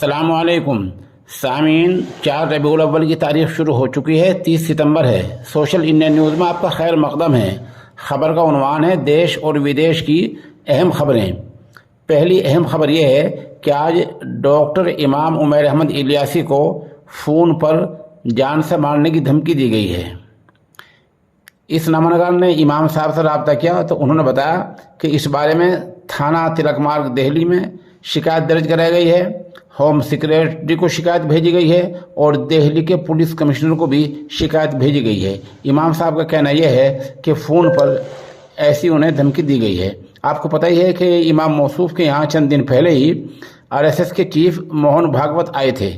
अस्सलामुअलैकुम सामीन। 4 रबीउल अव्वल की तारीख शुरू हो चुकी है, 30 सितंबर है। सोशल इंडिया न्यूज़ में आपका खैर मकदम है। ख़बर का उन्वान है देश और विदेश की अहम खबरें। पहली अहम खबर यह है कि आज डॉक्टर इमाम उमैर अहमद इलियासी को फ़ोन पर जान से मारने की धमकी दी गई है। इस नमनगर ने इमाम साहब से रब्ता किया तो उन्होंने बताया कि इस बारे में थाना तिलक मार्ग दिल्ली में शिकायत दर्ज कराई गई है, होम सेक्रेटरी को शिकायत भेजी गई है और दिल्ली के पुलिस कमिश्नर को भी शिकायत भेजी गई है। इमाम साहब का कहना यह है कि फ़ोन पर ऐसी उन्हें धमकी दी गई है। आपको पता ही है कि इमाम मौसूफ के यहाँ चंद दिन पहले ही आरएसएस के चीफ मोहन भागवत आए थे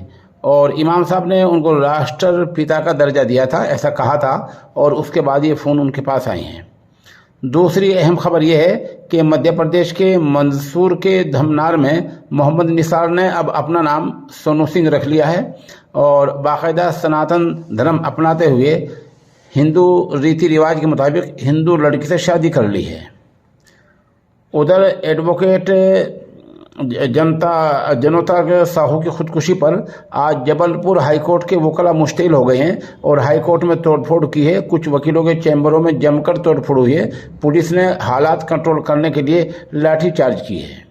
और इमाम साहब ने उनको राष्ट्रपिता का दर्जा दिया था, ऐसा कहा था, और उसके बाद ये फ़ोन उनके पास आए हैं। दूसरी अहम खबर यह है कि मध्य प्रदेश के मंदसौर के धमनार में मोहम्मद निसार ने अब अपना नाम सोनू सिंह रख लिया है और बाकायदा सनातन धर्म अपनाते हुए हिंदू रीति रिवाज के मुताबिक हिंदू लड़की से शादी कर ली है। उधर एडवोकेट जनता के साहू की खुदकुशी पर आज जबलपुर हाईकोर्ट के वकील मुश्तिल हो गए हैं और हाईकोर्ट में तोड़फोड़ की है। कुछ वकीलों के चैम्बरों में जमकर तोड़फोड़ हुई है। पुलिस ने हालात कंट्रोल करने के लिए लाठीचार्ज की है।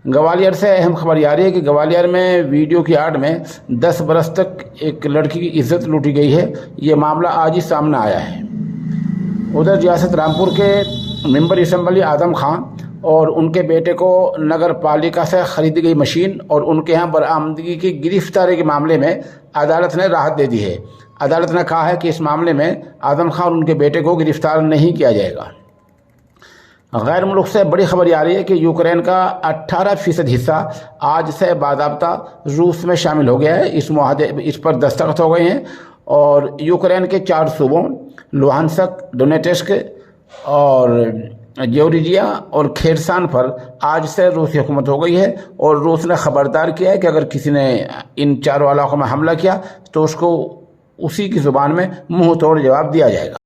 ग्वालियर से अहम खबर आ रही है कि ग्वालियर में वीडियो की आड़ में 10 बरस तक एक लड़की की इज्जत लूटी गई है। ये मामला आज ही सामने आया है। उधर रियासत रामपुर के मेंबर असम्बली आदम खान और उनके बेटे को नगर पालिका से खरीदी गई मशीन और उनके यहाँ बरामदगी की गिरफ्तारी के मामले में अदालत ने राहत दे दी है। अदालत ने कहा है कि इस मामले में आदम खान और उनके बेटे को गिरफ्तार नहीं किया जाएगा। गैर मुल्क से बड़ी खबर आ रही है कि यूक्रेन का 18% हिस्सा आज से बाज़ाब्ता रूस में शामिल हो गया है। इस पर दस्तखत हो गए हैं और यूक्रेन के 4 सूबों लुहानस्क, डोनेट्स्क और जोर्जिया और खेरसान पर आज से रूसी हुकूमत हो गई है और रूस ने खबरदार किया है कि अगर किसी ने इन 4 इलाकों में हमला किया तो उसको उसी की ज़ुबान में मुंह तोड़ जवाब दिया जाएगा।